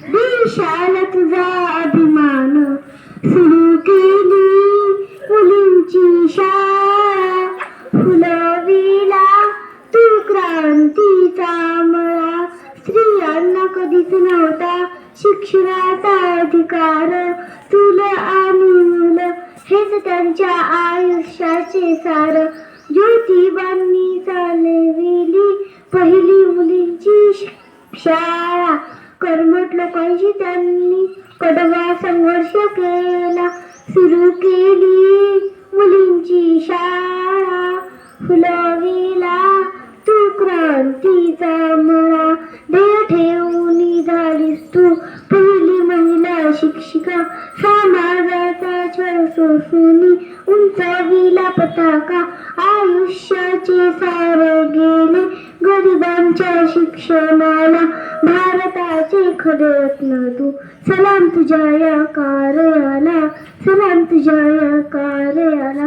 देशाला तुझा अभिमान, सुरू केली मुलींची शाळा, फुलविला तू क्रांतीचा मळा. स्त्रियांना कधीच नव्हता शिक्षणाचा अधिकार, तुला आणि मुलं हेच त्यांच्या आयुष्याचे सार. ज्योतिबांनी चालविली पहिली मुलींची शाळा, कर्मठ लोकांशी त्यांनी कडवा संघर्ष केला, सुरू केली मुलींची शाळा, फुलविला तू क्रांतीचा मळा. ध्येय ठेवून झालीस तू पहिली महिला शिक्षिका, समाजाचा छळ सोसून उंचाविला पताका. आयुष्याचे सार गेले गरिबांच्या शिक्षणाला, भारताचे खरे रत्न तू. सलाम तुझ्या या कार्याला, सलाम तुझ्या या कार्याला.